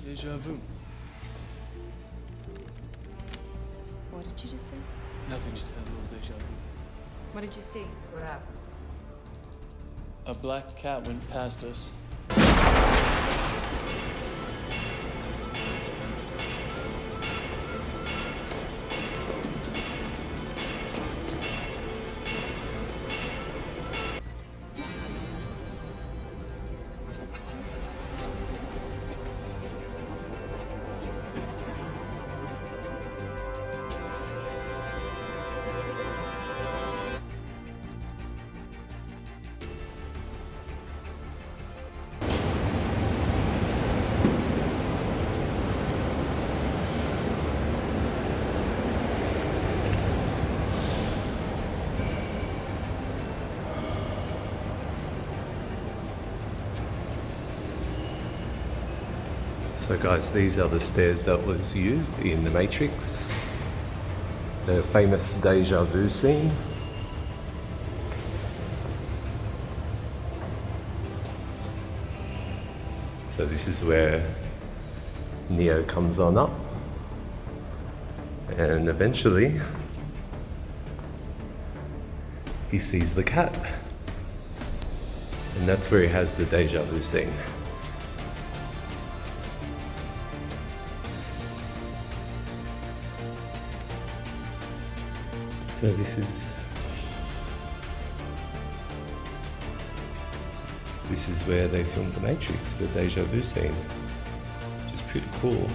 Deja vu. What did you just say? Nothing, just had a little deja vu. What did you see? What happened? A black cat went past us. So guys, these are the stairs that was used in The Matrix. The famous deja vu scene. So this is where Neo comes on up. And eventually he sees the cat. And that's where he has the deja vu scene. So this is where they filmed The Matrix, the deja vu scene, which is pretty cool.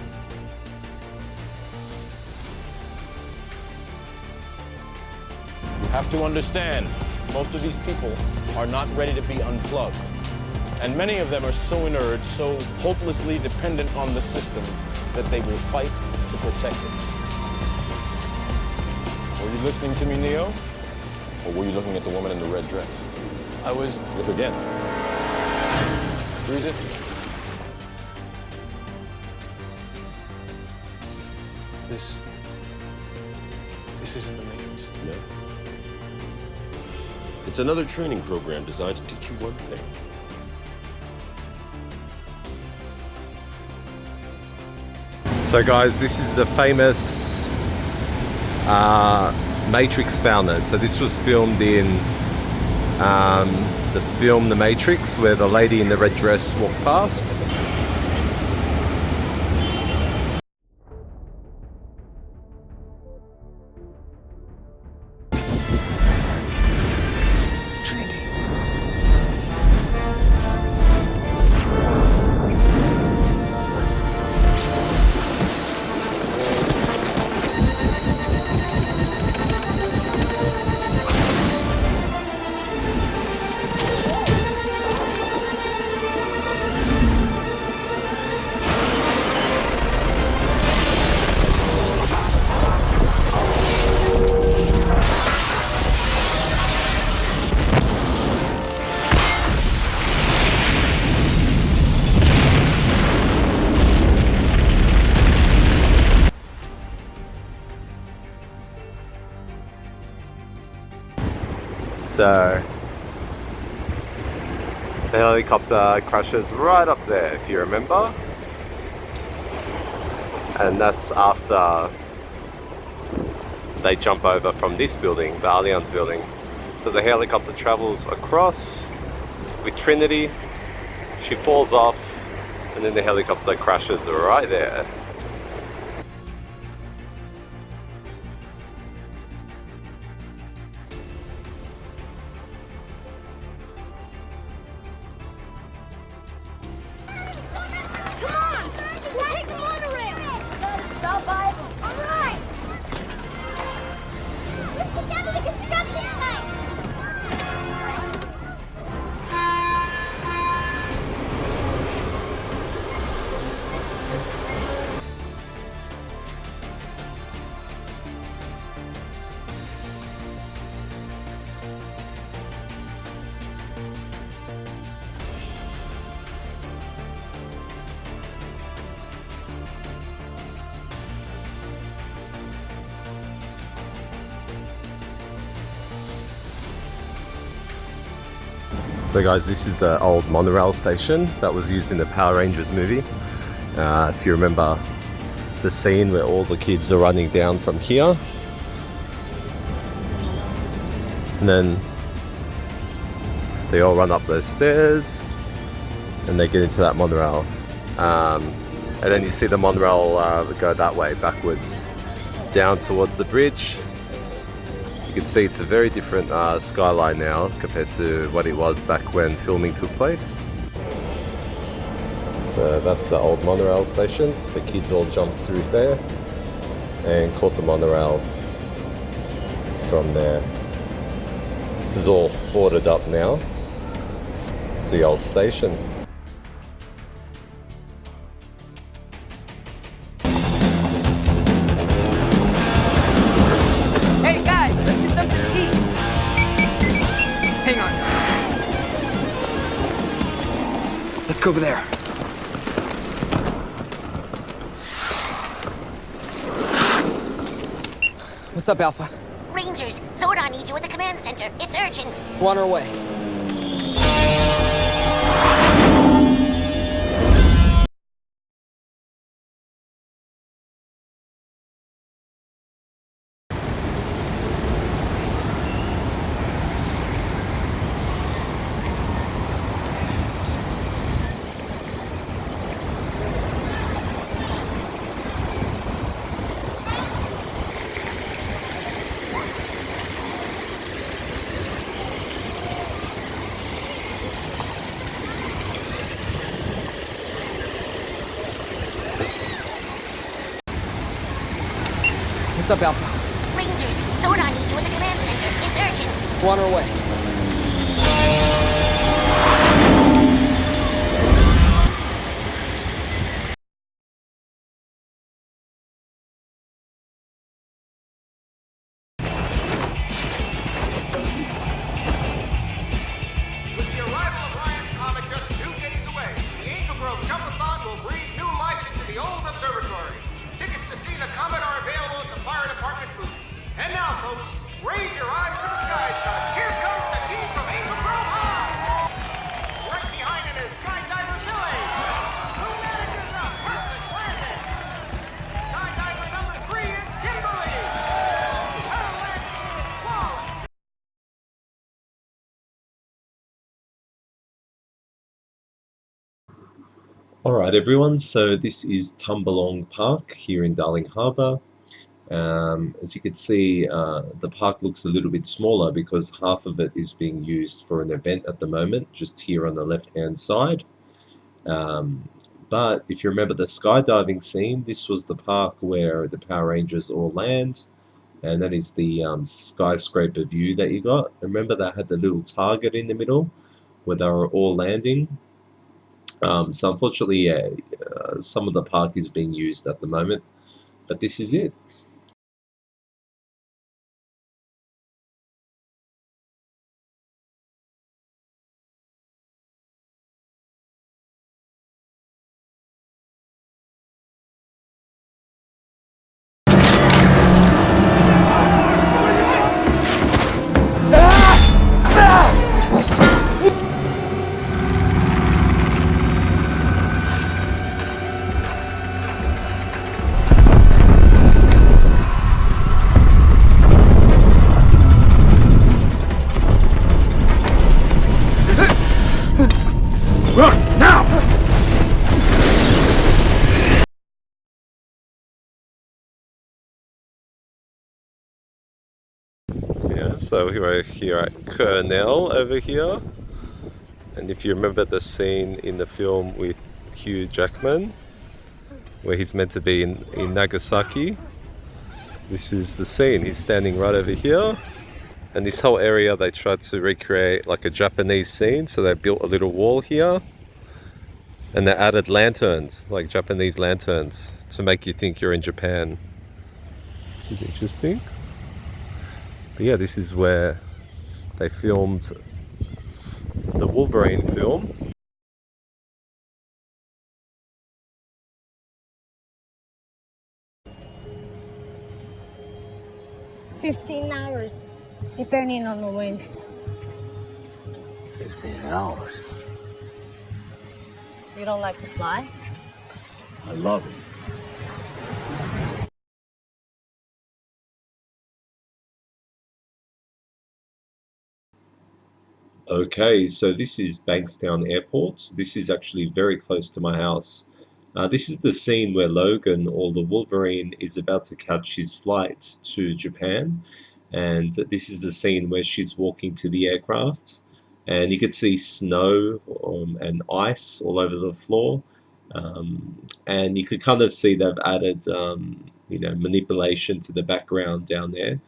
You have to understand, most of these people are not ready to be unplugged. And many of them are so inert, so hopelessly dependent on the system, that they will fight to protect it. Were you listening to me, Neo? Or were you looking at the woman in the red dress? I was... Look again. Freeze it. This isn't the Matrix. No. It's another training program designed to teach you one thing. So guys, this is the famous Matrix fountain. So this was filmed in the film The Matrix, where the lady in the red dress walked past. So the helicopter crashes right up there, if you remember, and that's after they jump over from this building, the Allianz building. So the helicopter travels across with Trinity, she falls off, and then the helicopter crashes right there. So guys, this is the old monorail station that was used in the Power Rangers movie. If you remember the scene where all the kids are running down from here. And then they all run up those stairs and they get into that monorail. And then you see the monorail go that way, backwards, down towards the bridge. You can see it's a very different skyline now compared to what it was back when filming took place. So that's the old monorail station. The kids all jumped through there and caught the monorail from there. This is all boarded up now. It's the old station. Hey guys, let's get something to eat. Hang on. Let's go over there. What's up, Alpha? Rangers, Zordon needs you at the command center. It's urgent. We're on our way. What's up, Alpha? Rangers, Zordon needs you at the command center. It's urgent. We're on our way. With the arrival of Ryan's comet just 2 days away, the Angel Grove Jumpathon will breathe new life into the old observatory. Tickets to see the comet are available at the fire department booth. And now, folks, raise your eyes to the sky, because here comes the team from Angel Grove High! Right behind it is Skydiver Billy, who manages a perfect landing. Skydiver number 3 is Kimberly. Her landing is flawless. Alright everyone, so this is Tumbalong Park here in Darling Harbour. As you can see, the park looks a little bit smaller because half of it is being used for an event at the moment, just here on the left hand side. But if you remember the skydiving scene, this was the park where the Power Rangers all land, and that is the skyscraper view that you got. Remember that had the little target in the middle where they were all landing? So unfortunately, yeah, some of the park is being used at the moment, but this is it. Yeah, so we're here at Cornell over here, and if you remember the scene in the film with Hugh Jackman where he's meant to be in Nagasaki, this is the scene. He's standing right over here, and this whole area they tried to recreate like a Japanese scene, so they built a little wall here and they added lanterns, like Japanese lanterns, to make you think you're in Japan. Which is interesting. But yeah, this is where they filmed the Wolverine film. $15, depending on the wind. 15 hours. You don't like to fly? I love it. Okay, so this is Bankstown Airport. This is actually very close to my house. This is the scene where Logan, or the Wolverine, is about to catch his flight to Japan. And this is the scene where she's walking to the aircraft. And you could see snow and ice all over the floor. And you could kind of see they've added, manipulation to the background down there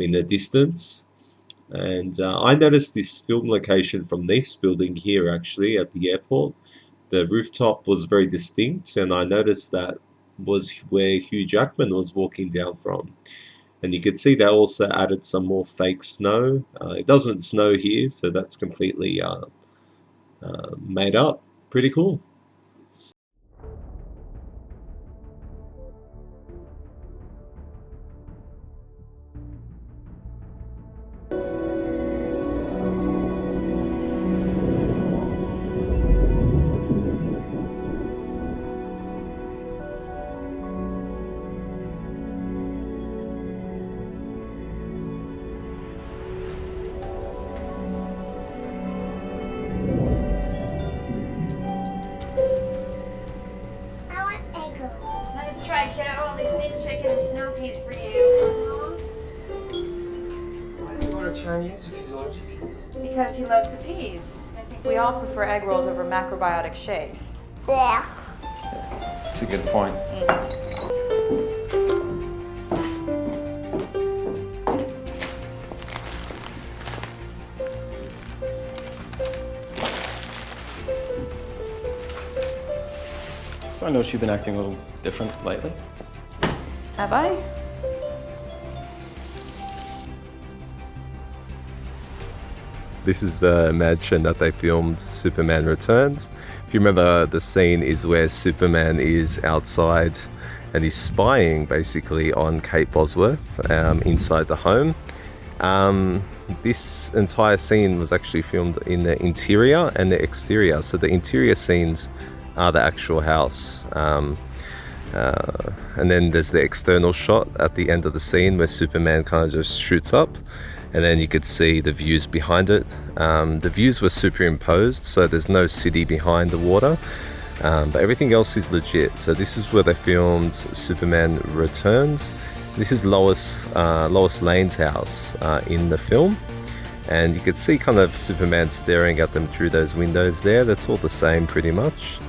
in the distance. And I noticed this film location from this building here, actually, at the airport. The rooftop was very distinct, and I noticed that was where Hugh Jackman was walking down from. And you could see they also added some more fake snow. It doesn't snow here, so that's completely made up. Pretty cool. Nice try, kiddo. They steamed chicken and snow peas for you. Why do you order Chinese if he's allergic? Because he loves the peas. I think we all prefer egg rolls over macrobiotic shakes. Yeah. That's a good point. So I noticed you've been acting a little different lately. Have I? This is the mansion that they filmed Superman Returns. If you remember, the scene is where Superman is outside and he's spying basically on Kate Bosworth inside the home. This entire scene was actually filmed in the interior and the exterior. So the interior scenes are the actual house. And then there's the external shot at the end of the scene where Superman kind of just shoots up, and then you could see the views behind it. The views were superimposed, so there's no city behind the water, but everything else is legit. So this is where they filmed Superman Returns. This is Lois Lane's house in the film, and you could see kind of Superman staring at them through those windows there. That's all the same pretty much.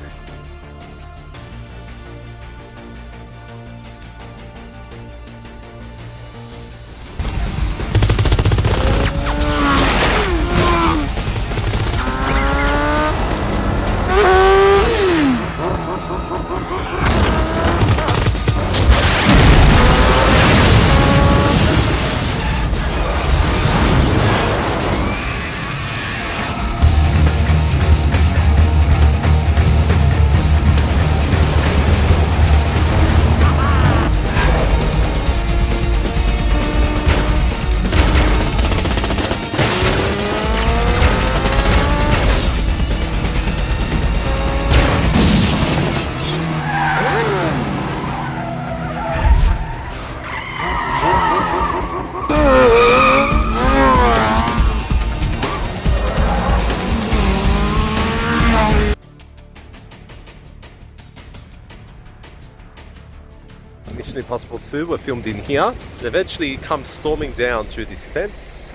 Mission Impossible 2 were filmed in here. They eventually come storming down through this fence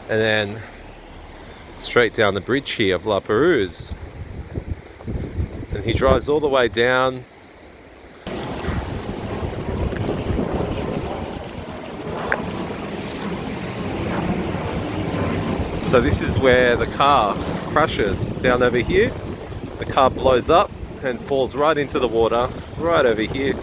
and then straight down the bridge here of La Perouse. And he drives all the way down. So this is where the car crashes, down over here. The car blows up and falls right into the water, right over here.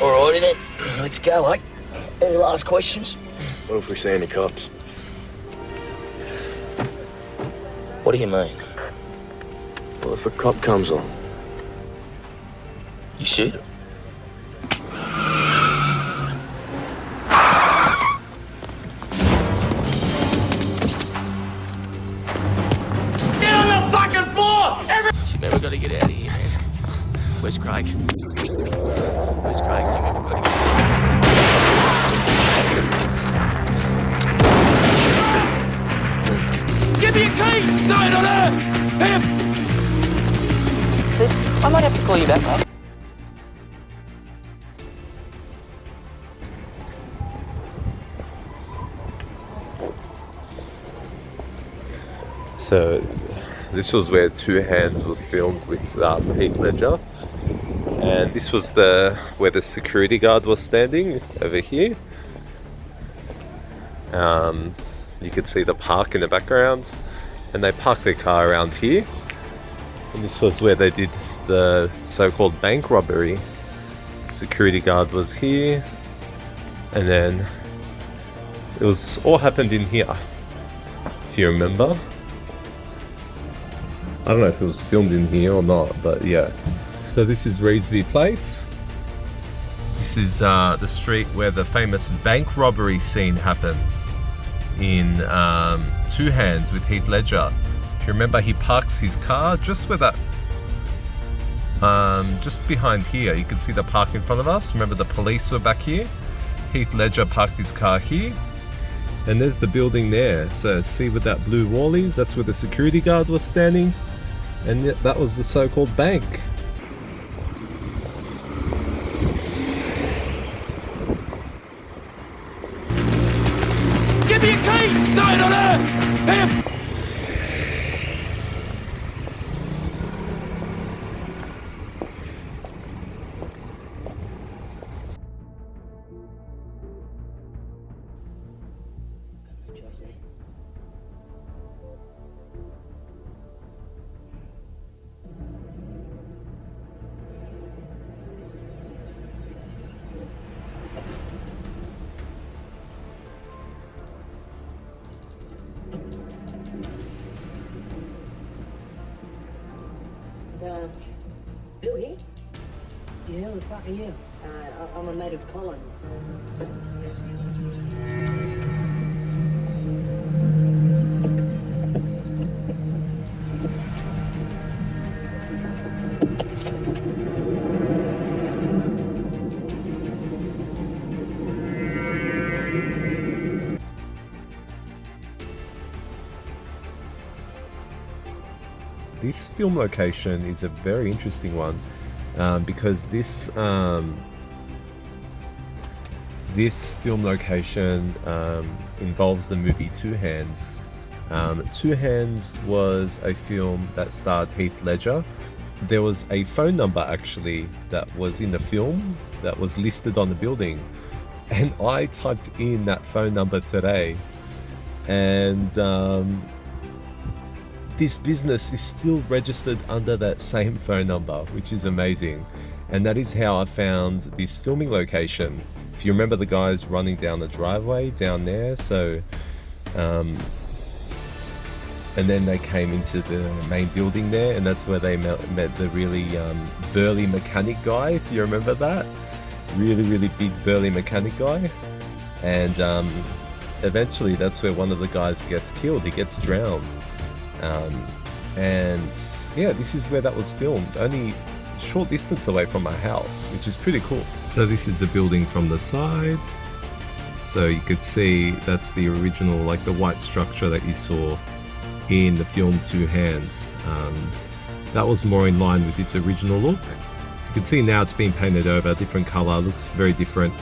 Alrighty then, let's go, eh? Any last questions? What if we see any cops? What do you mean? Well, if a cop comes on, you shoot him. Get on the fucking floor! Jimmy, we gotta get out of here, man. Where's Craig? Where's Craig? Jimmy, we gotta get out of here. Give me your keys! No, not her! Him! I might have to call you back, mate. So this was where Two Hands was filmed with Heath Ledger, and this was where the security guard was standing over here. You could see the park in the background, and they parked their car around here, and this was where they did the so-called bank robbery. Security guard was here, and then it was all happened in here, if you remember. I don't know if it was filmed in here or not, but yeah. So this is Reesby Place. This is the street where the famous bank robbery scene happened in Two Hands with Heath Ledger. If you remember, he parks his car just where that, just behind here. You can see the park in front of us. Remember, the police were back here. Heath Ledger parked his car here. And there's the building there. So see where that blue wall is? That's where the security guard was standing. And that was the so-called bank. Give me your keys! No, not her! Him! Bill here? Yeah, who the fuck are you? I'm a native Colin. This film location is a very interesting one because this film location involves the movie Two Hands. Two Hands was a film that starred Heath Ledger. There was a phone number actually that was in the film that was listed on the building, and I typed in that phone number today, and this business is still registered under that same phone number, which is amazing. And that is how I found this filming location. If you remember the guys running down the driveway down there, so and then they came into the main building there, and that's where they met the really burly mechanic guy, if you remember that. Really big burly mechanic guy. And eventually that's where one of the guys gets killed, he gets drowned. And yeah, this is where that was filmed, only a short distance away from my house, which is pretty cool. So this is the building from the side. So you could see that's the original, like the white structure that you saw in the film Two Hands. That was more in line with its original look. So you can see now it's been painted over, different color, looks very different.